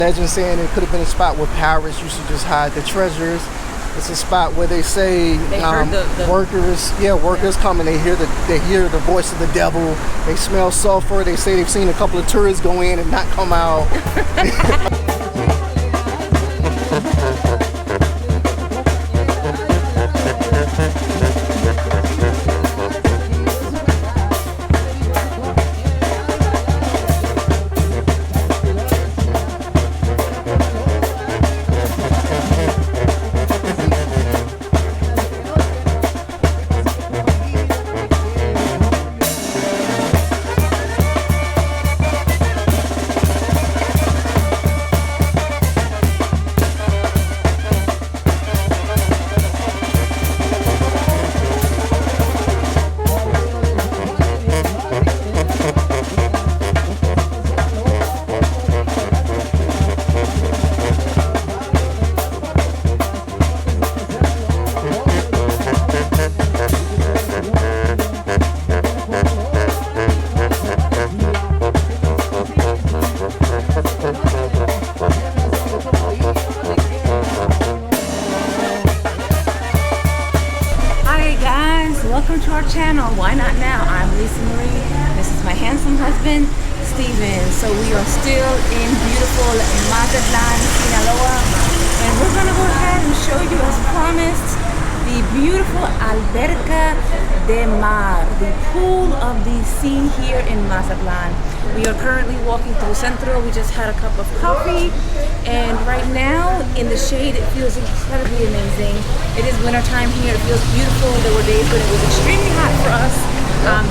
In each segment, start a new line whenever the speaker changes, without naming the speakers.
Legend saying it could have been a spot where pirates used to just hide the treasures. It's a spot where they say workers come and they hear the voice of the devil. They smell sulfur. They say they've seen a couple of tourists go in and not come out.
Welcome to our channel. Why not now? I'm Lisa Marie. This is my handsome husband, Steven. So we are still in beautiful Mazatlán, Sinaloa, and we're gonna go ahead and show you, as promised, the beautiful Alberca del Mar, the pool of the sea here in Mazatlan. We are currently walking through Centro. We just had a cup of coffee, and right now in the shade it feels incredibly amazing. It is winter time here. It feels beautiful. There were days when it was extremely hot for us.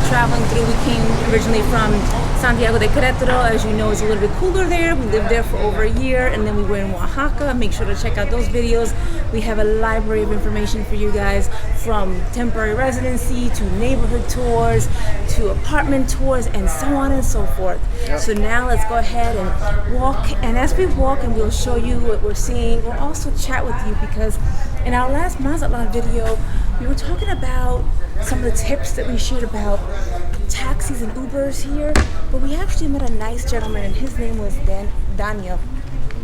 Traveling through, we came originally from Santiago de Querétaro. As you know, it's a little bit cooler there. We lived there for over a year, and then we were in Oaxaca. Make sure to check out those videos. We have a library of information for you guys, from temporary residency to neighborhood tours to apartment tours and so on and so forth. Yep. So now let's go ahead and walk, and as we walk, and we'll show you what we're seeing, we'll also chat with you, because in our last Mazatlan video we were talking about some of the tips that we shared about taxis and Ubers here, but we actually met a nice gentleman, and his name was Daniel.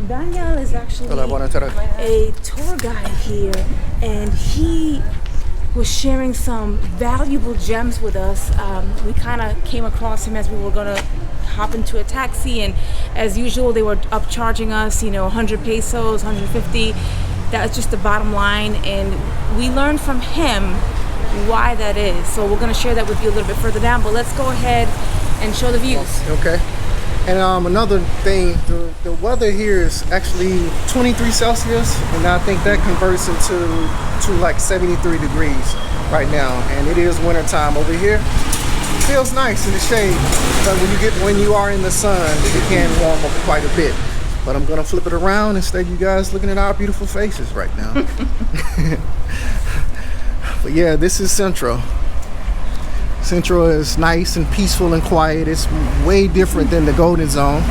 Daniel is actually a tour guide here, and he was sharing some valuable gems with us. We kind of came across him as we were going to hop into a taxi, and as usual they were upcharging us, 100 pesos, 150. That was just the bottom line, and we learned from him why that is. So we're going to share that with you a little bit further down, but let's go ahead and show the views.
Okay. And another thing, the weather here is actually 23 Celsius, and I think that converts to like 73 degrees right now, and it is winter time over here. It feels nice in the shade, but when you are in the sun, it can warm up quite a bit. But I'm gonna flip it around instead of you guys looking at our beautiful faces right now. But yeah, this is Centro. Centro is nice and peaceful and quiet. It's way different than the Golden Zone.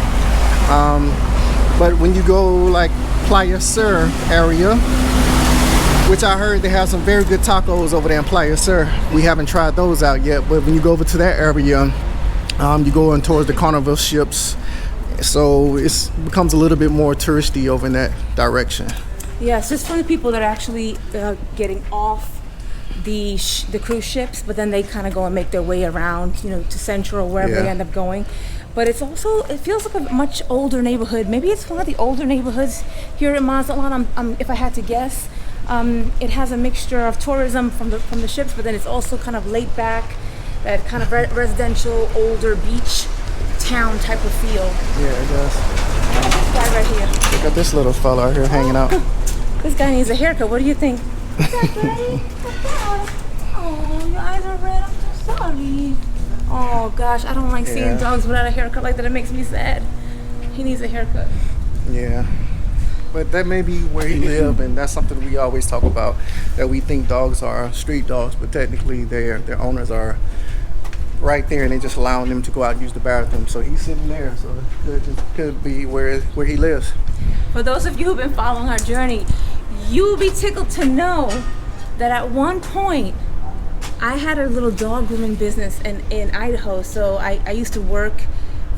But when you go like Playa Sur area, which I heard they have some very good tacos over there in Playa Sur. We haven't tried those out yet, but when you go over to that area, you go in towards the Carnival ships. So it becomes a little bit more touristy over in that direction.
Yeah, so it's for the people that are actually getting off the cruise ships, but then they kind of go and make their way around, to Centro or wherever they end up going. But it feels like a much older neighborhood. Maybe it's one of the older neighborhoods here in Mazatlan. If I had to guess, it has a mixture of tourism from the ships, but then it's also kind of laid back, that kind of residential, older beach town type of feel.
Yeah, it does.
This guy right here.
Look at this little fella out here hanging out.
This guy needs a haircut. What do you think? Is that ready? Oh, your eyes are red. I'm so sorry. Oh gosh, I don't like seeing dogs without a haircut like that. It makes me sad. He needs a haircut.
Yeah. But that may be where he lives, and that's something we always talk about, that we think dogs are street dogs, but technically their owners are right there, and they just allowing them to go out and use the bathroom. So he's sitting there, so it could be where he lives.
For those of you who've been following our journey, you will be tickled to know that at one point I had a little dog grooming business in Idaho. So I used to work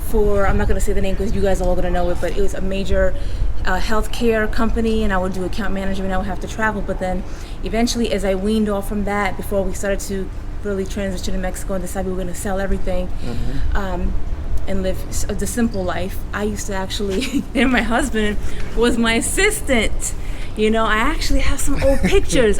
for, I'm not going to say the name because you guys are all going to know it, but it was a major healthcare company, and I would do account management. I would have to travel, but then eventually, as I weaned off from that, before we started to really transition to Mexico and decide we were going to sell everything and live the simple life, I used to actually, and my husband was my assistant. You know, I actually have some old pictures.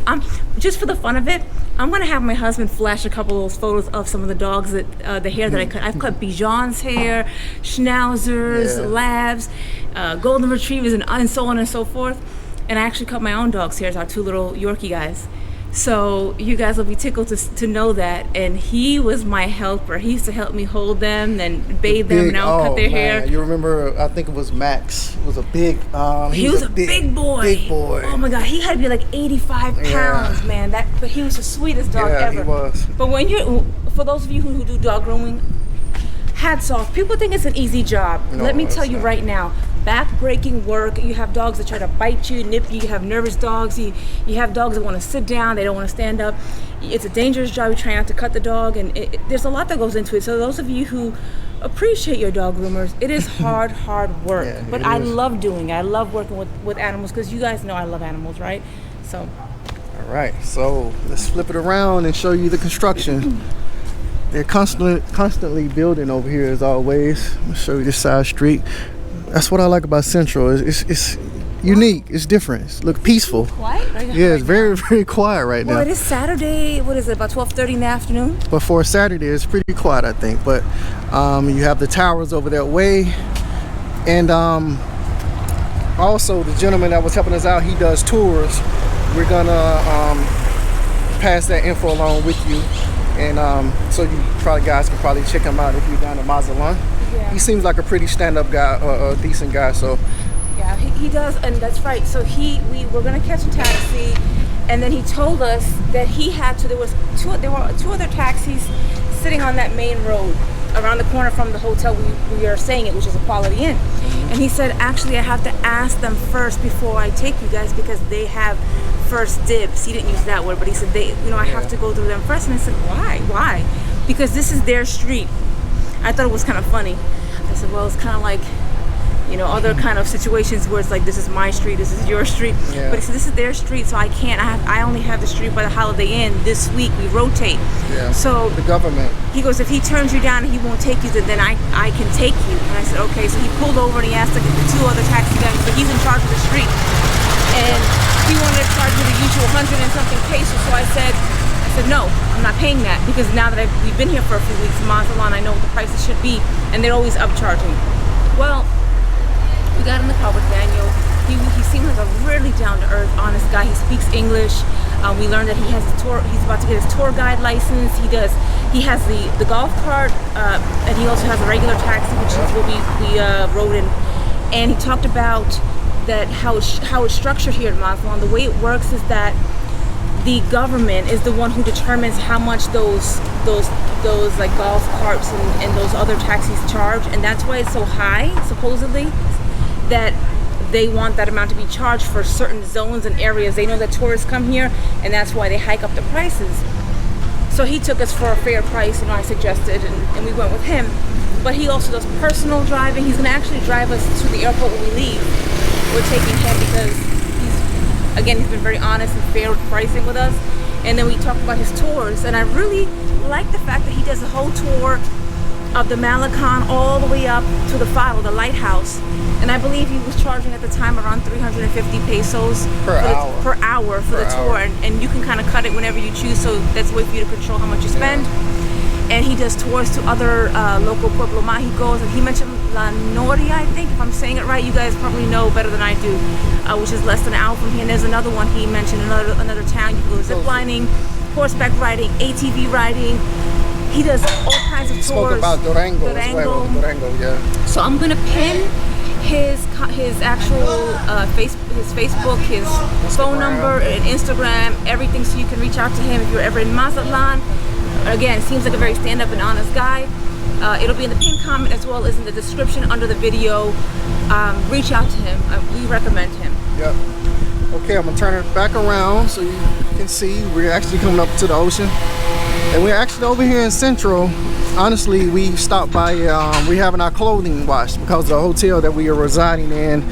Just for the fun of it, I'm gonna have my husband flash a couple of those photos of some of the dogs that the hair that I cut. I've cut Bichon's hair, Schnauzers, Labs, Golden Retrievers, and so on and so forth. And I actually cut my own dog's hairs, our 2 little Yorkie guys. So you guys will be tickled to know that. And he was my helper. He used to help me hold them and bathe them and I would cut their hair.
You remember, I think it was Max. It was a big,
he was a big boy.
Big boy.
Oh my God, he had to be like 85 pounds, man. But he was the sweetest dog ever.
He was.
But for those of you who do dog grooming, hats off. People think it's an easy job.
No,
let me tell you right now, back-breaking work. You have dogs that try to bite you, nip you. You have nervous dogs. You have dogs that want to sit down. They don't want to stand up. It's a dangerous job. You try not to cut the dog, and there's a lot that goes into it. So those of you who appreciate your dog groomers, it is hard work.
Yeah,
but I love doing it. I love working with animals because you guys know I love animals, right? So.
All right. So let's flip it around and show you the construction. They're constantly building over here as always. I'll show you this side street. That's what I like about Centro. It's unique. It's different. It's look peaceful.
Quiet?
Yeah, it's very quiet right now.
Well, it is Saturday. What is it? About 12:30 in the afternoon.
But for a Saturday, it's pretty quiet, I think. But you have the towers over that way, and also the gentleman that was helping us out, he does tours. We're gonna pass that info along with you. And so you guys can probably check him out if you're down in Mazatlan.
Yeah.
He seems like a pretty stand-up guy, a decent guy. So
yeah, he does, and that's right. So we were gonna catch a taxi, and then he told us that he had to. There were 2 other taxis sitting on that main road around the corner from the hotel we are staying at, which is a Quality Inn. And he said, actually, I have to ask them first before I take you guys because they have first dibs. He didn't use that word, but he said I have to go through them first. And I said, why? Because this is their street. I thought it was kind of funny. I said, well, it's kind of like, other kind of situations where it's like, this is my street, this is your street.
Yeah.
But he said, this is their street, so I can't. I only have the street by the Holiday Inn. This week we rotate.
Yeah.
So
the government.
He goes, if he turns you down and he won't take you, then I can take you. And I said, okay. So he pulled over and he asked the 2 other taxi guys, but he's in charge of the street. And he wanted to charge me the usual 100 and something pesos. So I said, no, I'm not paying that because now that we've been here for a few weeks in Mazatlan, I know what the prices should be, and they're always upcharging. Well, we got in the car with Daniel. He seemed like a really down-to-earth, honest guy. He speaks English. We learned that he has he's about to get his tour guide license. He has the golf cart, and he also has a regular taxi, which is what we rode in. And he talked about that how it's structured here in Mazatlan. The way it works is that the government is the one who determines how much those like golf carts and those other taxis charge, and that's why it's so high, supposedly, that they want that amount to be charged for certain zones and areas. They know that tourists come here, and that's why they hike up the prices. So he took us for a fair price, I suggested, and we went with him. But he also does personal driving. He's gonna actually drive us to the airport when we leave. We're taking him because he's been very honest and fair with pricing with us. And then we talked about his tours, and I really like the fact that he does a whole tour of the Malecon all the way up to the Faro, the lighthouse. And I believe he was charging at the time around 350 pesos per hour for the tour. And you can kind of cut it whenever you choose, so that's a way for you to control how much you spend. And he does tours to other local Pueblo Mágicos, and he mentioned La Noria, I think, if I'm saying it right. You guys probably know better than I do, which is less than an hour from here. And there's another one he mentioned, another town. You can go zip lining, horseback riding, ATV riding. He does all kinds of tours.
Spoke about Durango as well. Durango, yeah.
So I'm gonna pin his actual his Facebook, his phone number, and Instagram, everything, so you can reach out to him if you're ever in Mazatlan. Again, seems like a very stand-up and honest guy. It'll be in the pinned comment as well as in the description under the video. Reach out to him. We recommend him.
Yep. Okay, I'm gonna turn it back around so you can see we're actually coming up to the ocean. And we're actually over here in Centro. Honestly, we stopped by, we're having our clothing washed because the hotel that we are residing in,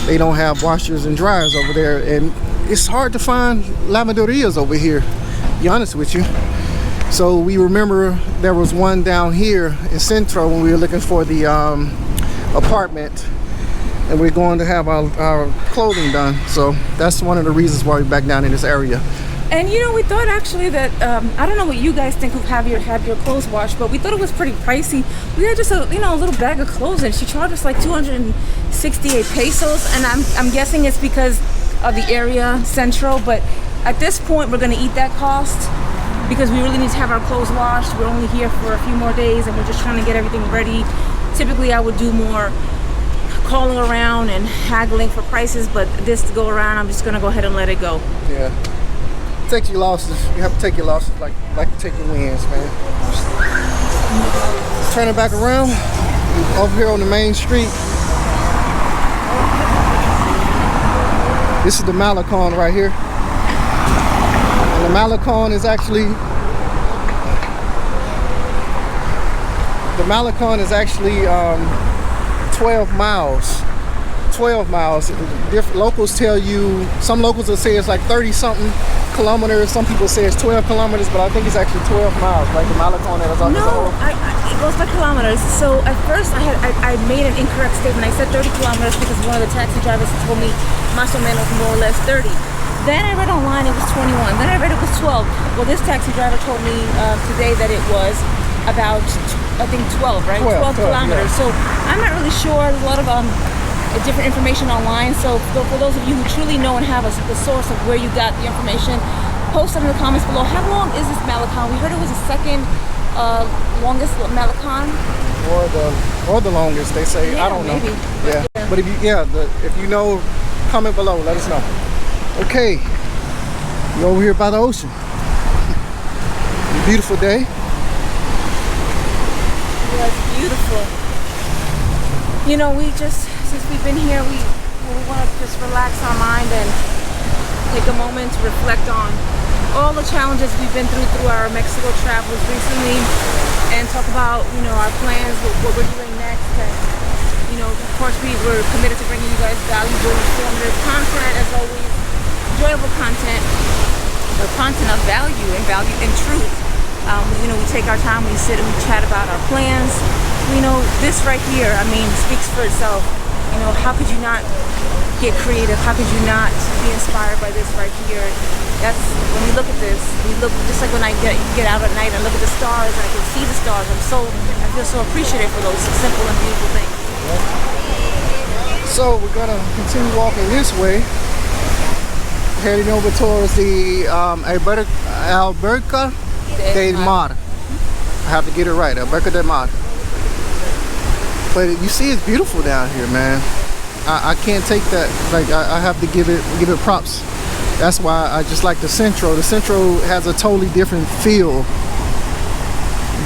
they don't have washers and dryers over there. And it's hard to find lavanderias over here, to be honest with you. So we remember there was one down here in Centro when we were looking for the apartment. And we're going to have our clothing done. So that's one of the reasons why we're back down in this area.
And you know, we thought actually that I don't know what you guys think who have your clothes washed, but we thought it was pretty pricey. We had just a little bag of clothes, and she charged us like 268 pesos, and I'm guessing it's because of the area, Centro. But at this point, we're gonna eat that cost because we really need to have our clothes washed. We're only here for a few more days, and we're just trying to get everything ready. Typically, I would do more calling around and haggling for prices, but this to go around, I'm just gonna go ahead and let it go.
Yeah. Take your losses. You have to take your losses like you take your wins, man. Turn it back around. Over here on the main street. This is the Malecon right here. And the Malecon is actually 12 miles. 12 miles. Different locals tell you, some locals will say it's like 30-something kilometers. Some people say it's 12 kilometers, but I think it's actually 12 miles, right? The Malecon that is on
it goes by kilometers. So at first I made an incorrect statement. I said 30 kilometers because one of the taxi drivers told me más o menos more or less 30. Then I read online it was 21. Then I read it was 12. Well, this taxi driver told me today that it was about, I think 12, right? 12 kilometers. Yeah. So I'm not really sure. There's a lot of different information online. So for those of you who truly know and have the source of where you got the information, post it in the comments below. How long is this Malecon? We heard it was the second longest Malecon. Or the longest, they say. Yeah, I don't know. Maybe.
Yeah. But if you know, comment below. Let us know. Okay. We're over here by the ocean. Beautiful day.
Yeah, it's beautiful. You know, since we've been here, we want to just relax our mind and take a moment to reflect on all the challenges we've been through our Mexico travels recently, and talk about, our plans, what we're doing next. And, of course, we're committed to bringing you guys valuable, informative content, as always, enjoyable content, but content of value and truth. We take our time, we sit and we chat about our plans. This right here, speaks for itself. How could you not get creative? How could you not be inspired by this right here? That's when we look at this, we look just like when I get out at night and look at the stars and I can see the stars. I feel so appreciative for those simple and beautiful things.
So we're gonna continue walking this way, heading over towards the Alberca del Mar. I have to get it right, Alberca del Mar. But you see, it's beautiful down here, man. I can't take that. Like I have to give it props. That's why I just like the Centro. The Centro has a totally different feel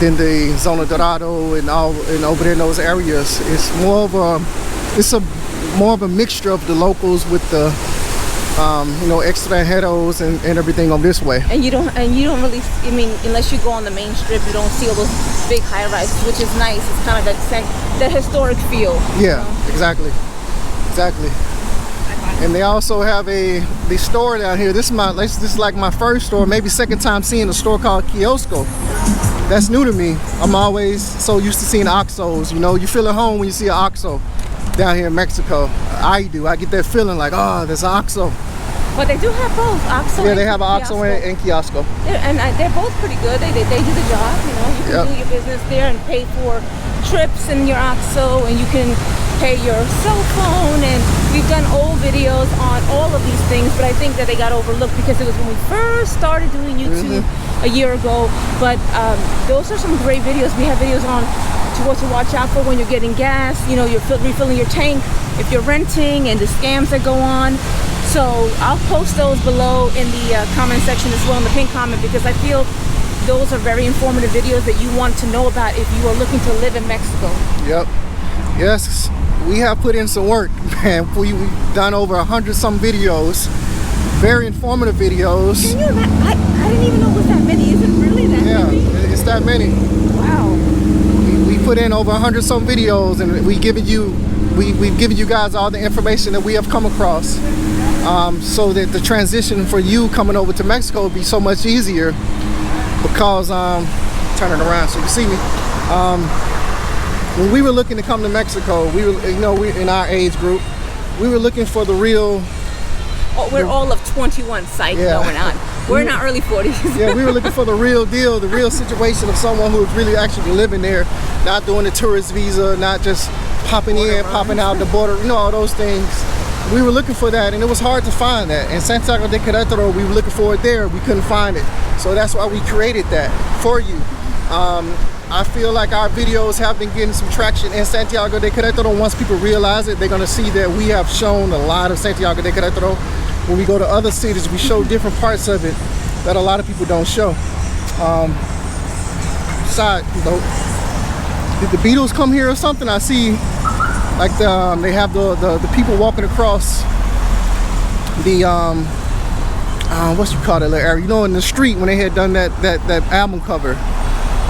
than the Zona Dorado and over there in those areas. It's more of a mixture of the locals with the extranjeros and everything on this way.
And you don't really, unless you go on the main strip, you don't see all those big high-rises, which is nice. It's kind of that historic feel.
Yeah, exactly. And they also have the store down here. This is like my first store, maybe second time seeing a store called Kiosco. That's new to me. I'm always so used to seeing Oxxos. You feel at home when you see an Oxxo down here in Mexico. I do. I get that feeling like, oh, there's an Oxxo.
But they do have both Oxxo.
Yeah, they have an Oxxo and Kiosco.
And they're both pretty good. They do the job. You can do your business there and pay for trips in your Oxxo, and you can pay your cell phone. And we've done old videos on all of these things, but I think that they got overlooked because it was when we first started doing YouTube a year ago. But those are some great videos. We have videos on what to watch out for when you're getting gas. You're refilling your tank, if you're renting, and the scams that go on. So I'll post those below in the comment section as well, in the pinned comment, because I feel those are very informative videos that you want to know about if you are looking to live in Mexico. Yep.
Yes, we have put in some work, man. We've done over 100-some videos, very informative videos.
Can you imagine? I didn't even know it was that many. Is it really that
Yeah, it's that many.
Wow.
We put in over 100 some videos, and we've given you guys all the information that we have come across, so that the transition for you coming over to Mexico would be so much easier. Because turn it around so you see me. When we were looking to come to Mexico, we in our age group, we were looking for the real.
Oh, we're all of 21 sites going on. We're in our early 40s.
Yeah, we were looking for the real deal, the real situation of someone who's really actually living there, not doing the tourist visa, not just popping in, popping out the border, all those things. We were looking for that, and it was hard to find that. In Santiago de Querétaro, we were looking for it there. We couldn't find it. So that's why we created that for you. I feel like our videos have been getting some traction in Santiago de Querétaro. Once people realize it, they're going to see that we have shown a lot of Santiago de Querétaro. When we go to other cities, we show different parts of it that a lot of people don't show. Side note, did the Beatles come here or something? I see like they have the people walking across the what you call it area, in the street when they had done that album cover.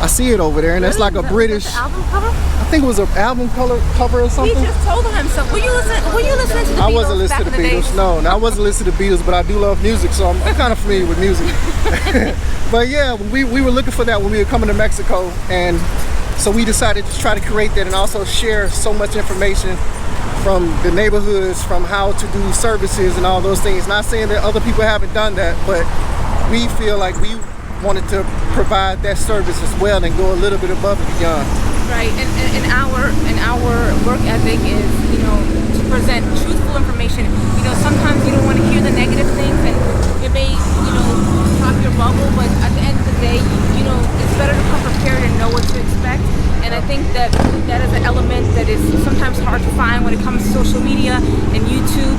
I see it over there, and that's like a British
album cover.
I think it was an album cover or something.
He just told him so. Were you listening to the Beatles?
I wasn't listening to the Beatles. No, I wasn't listening to the Beatles, but I do love music, so I'm kind of familiar with music. But yeah, we were looking for that when we were coming to Mexico, and so we decided to try to create that and also share so much information from the neighborhoods, from how to do services and all those things. Not saying that other people haven't done that, but we feel like we wanted to provide that service as well and go a little bit above and beyond.
Right, and our work ethic is, to present truthful information. Sometimes you don't want to hear the negative things, and it may, pop your bubble, but at the end of the day, it's better to come prepared and know what to expect. And I think that is an element that is sometimes hard to find when it comes to social media and YouTube.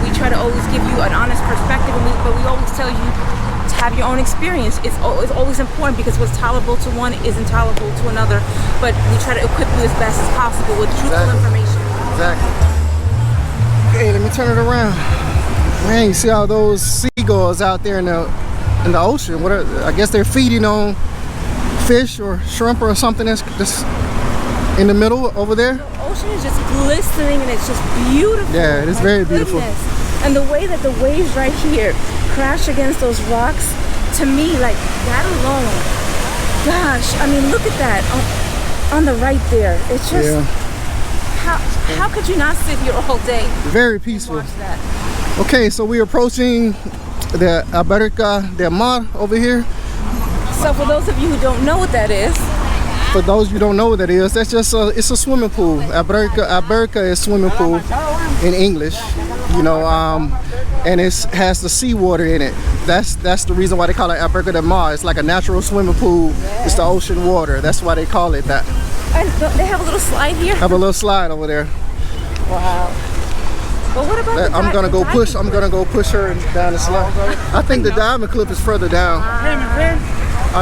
We try to always give you an honest perspective, but we always tell you to have your own experience. It's always important, because what's tolerable to one is intolerable to another. But we try to equip you as best as possible with truthful information.
Exactly. Okay, let me turn it around. Man, you see all those seagulls out there in the ocean? I guess they're feeding on fish or shrimp or something that's in the middle over there.
The ocean is just glistening, and it's just beautiful.
Yeah, it is very beautiful.
And the way that the waves right here crash against those rocks, to me, like that alone, gosh, I mean, look at that on the right there. It's just, how could you not sit here all day?
Very peaceful.
And watch that?
Okay, so we're approaching the Alberca del Mar over here.
So for those of you who don't know what that is,
that's just it's a swimming pool. Alberca is swimming pool in English, and it has the seawater in it. That's the reason why they call it Alberca del Mar. It's like a natural swimming pool. It's the ocean water. That's why they call it that.
And they have a little slide here.
Have a little slide over there.
Wow. But what about
I'm gonna go push her down the slide. I think the diving cliff is further down.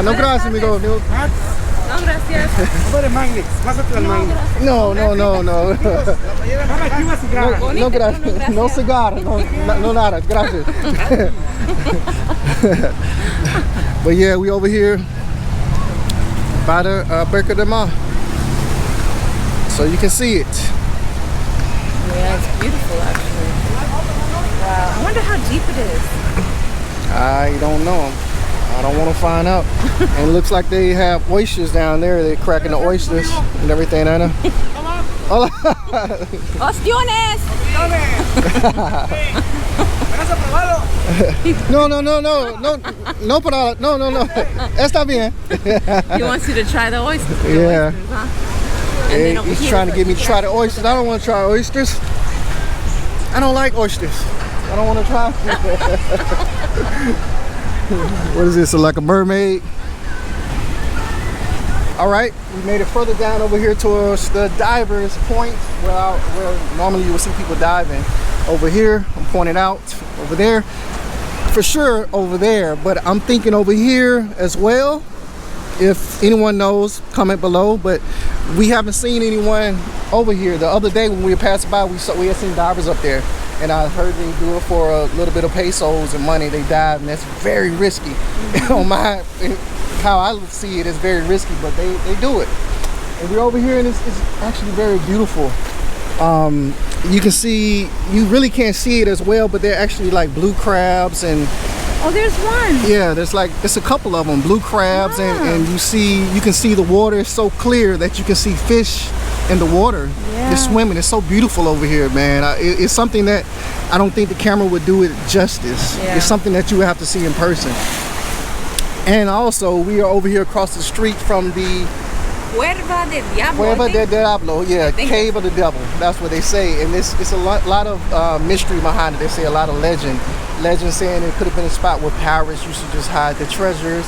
No gracias, amigo.
No, gracias.
No. No gracias. No cigar. No nada. Gracias. But yeah, we over here by the Alberca del Mar, so you can see it.
Yeah, it's beautiful actually. Wow. I wonder how deep it is.
I don't know. I don't want to find out. And it looks like they have oysters down there. They're cracking the oysters and everything, Anna. Hola.
Ostiones.
No, está bien.
He wants you to try the oysters.
Yeah.
Oysters, huh?
He's trying to get me to try the oysters. I don't want to try oysters. I don't like oysters. I don't want to try. What is this? Like a mermaid? All right, we made it further down over here towards the divers point where normally you will see people diving. Over here, I'm pointing out over there. For sure over there, but I'm thinking over here as well. If anyone knows, comment below. But we haven't seen anyone over here. The other day when we were passing by, we had seen divers up there. And I heard they do it for a little bit of pesos and money. They dive, and that's very risky. On my, how I see it, is very risky, but they do it. And we're over here, and it's actually very beautiful. You can see, you really can't see it as well, but they're actually like blue crabs and.
Oh, there's one.
Yeah, there's a couple of them, blue crabs, and you can see the water is so clear that you can see fish in the water.
Yeah.
They're swimming. It's so beautiful over here, man. It's something that I don't think the camera would do it justice.
Yeah.
It's something that you would have to see in person. And also, we are over here across the street from the
Cueva del Diablo.
Cueva del Diablo, yeah, Cave of the Devil. That's what they say, and it's a lot of mystery behind it. They say a lot of legend saying it could have been a spot where pirates used to just hide their treasures.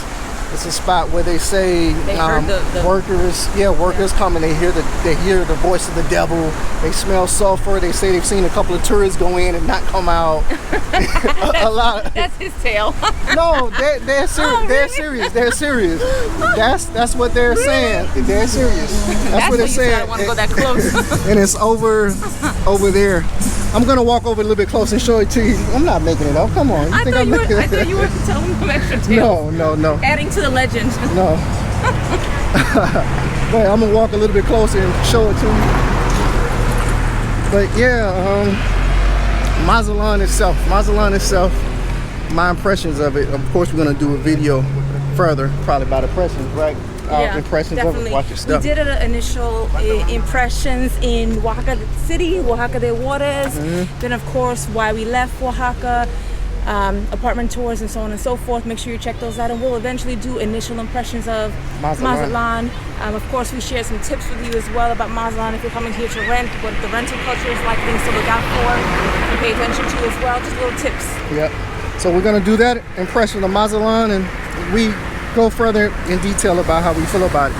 It's a spot where they say workers come and they hear the voice of the devil. They smell sulfur. They say they've seen a couple of tourists go in and not come out. a lot.
That's his tale.
No, they're serious.
Oh,
They're
really?
serious. They're serious. That's what they're saying. They're serious. That's what they're saying.
I don't want to go that close.
And it's over there. I'm gonna walk over a little bit closer and show it to you. I'm not making it up. Come on.
I thought you were telling them extra tales.
No.
Adding to the legend.
No. But I'm gonna walk a little bit closer and show it to you. But yeah, Mazatlán itself, my impressions of it. Of course, we're gonna do a video further, probably about impressions, right?
Yeah,
impressions
definitely.
of it. Watch your stuff.
We did initial impressions in Oaxaca City, Oaxaca de Juarez. Then, of course, why we left Oaxaca, apartment tours, and so on and so forth. Make sure you check those out, and we'll eventually do initial impressions of Mazatlán. Of course, we shared some tips with you as well about Mazatlán. If you're coming here to rent, what the rental culture is like, things to look out for, and pay attention to as well. Just little tips.
Yep. So we're gonna do that impression of Mazatlán, and we go further in detail about how we feel about it.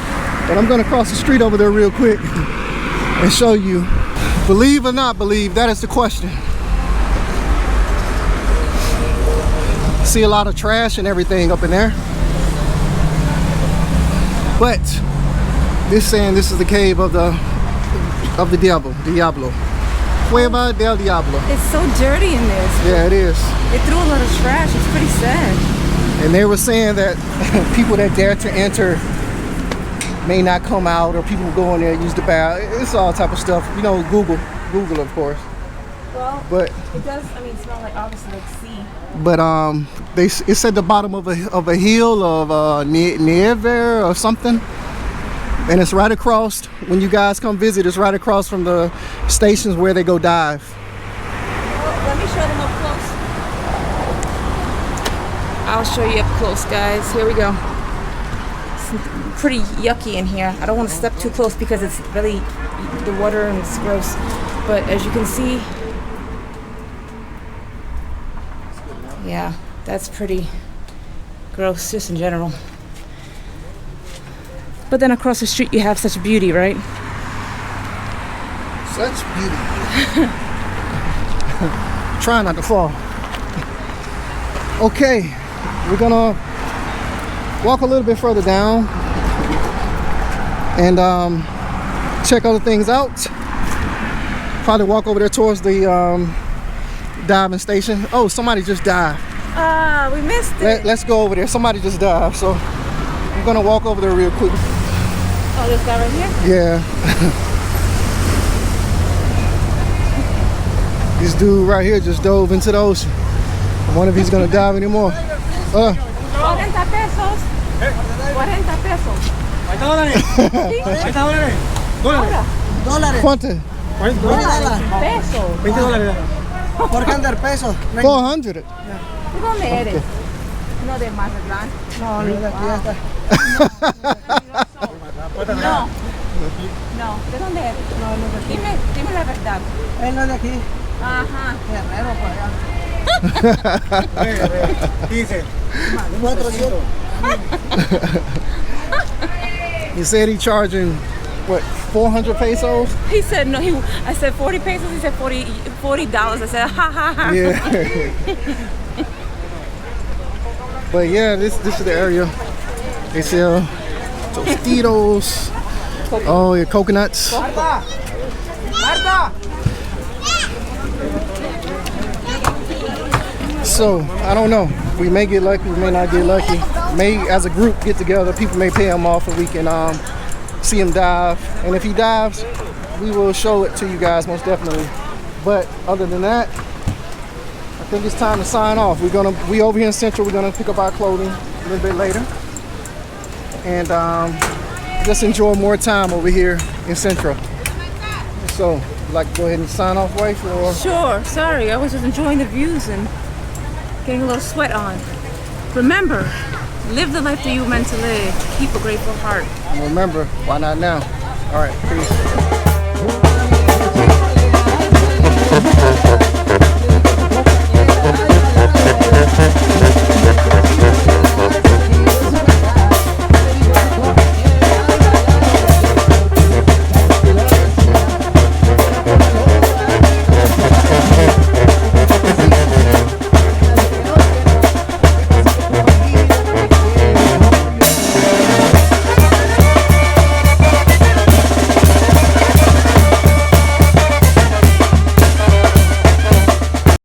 But I'm gonna cross the street over there real quick and show you. Believe or not believe, that is the question. See a lot of trash and everything up in there. But this saying this is the cave of the Diablo. Cueva del Diablo.
It's so dirty in this.
Yeah, it is.
They threw a lot of trash. It's pretty sad.
And they were saying that people that dare to enter may not come out, or people go in there and use the bathroom. It's all type of stuff. You know, Google of course.
Well,
but
it does. I mean, smell like obviously like sea.
But it's at the bottom of a hill of Nieve or something, and it's right across. When you guys come visit, it's right across from the stations where they go dive.
Well, let me show them up close. I'll show you up close, guys. Here we go. It's pretty yucky in here. I don't want to step too close because it's really the water and it's gross. But as you can see, yeah, that's pretty gross just in general. But then across the street you have such beauty, right?
Such beauty. Try not to fall. Okay, we're gonna walk a little bit further down and check other things out. Probably walk over there towards the diving station. Oh, somebody just dived.
Ah, we missed it.
Let's go over there. Somebody just dived, so I'm gonna walk over there real quick.
Oh, this guy right here?
Yeah. This dude right here just dove into the ocean. I wonder if he's gonna dive anymore.
40 pesos. 40 pesos.
Ahí está dólares. Ahí está dólares. Dólares.
¿Cuánto?
Pesos.
20 dólares.
400 pesos.
400.
¿De dónde eres? No, de Mazatlán.
No, no, de aquí ya está.
No. No, ¿de dónde eres?
No, no de aquí.
Dime la verdad.
Él no es de aquí.
Ajá.
Guerrero por allá.
Dice.
400.
He said he charging, what, 400 pesos?
He said no. I said 40 pesos. He said $40. I said ha ha ha.
Yeah. But yeah, this is the area. They sell Tostitos. Oh yeah, coconuts.
Marta. Marta.
So I don't know. We may get lucky, we may not get lucky. May, as a group, get together. People may pay him off, and we can see him dive. And if he dives, we will show it to you guys most definitely. But other than that, I think it's time to sign off. We over here in Central. We're gonna pick up our clothing a little bit later, and just enjoy more time over here in Centro. So, would you like to go ahead and sign off, wife? Or?
Sure. Sorry, I was just enjoying the views and getting a little sweat on. Remember, live the life that you were meant to live. Keep a grateful heart.
And remember, why not now? All right, peace.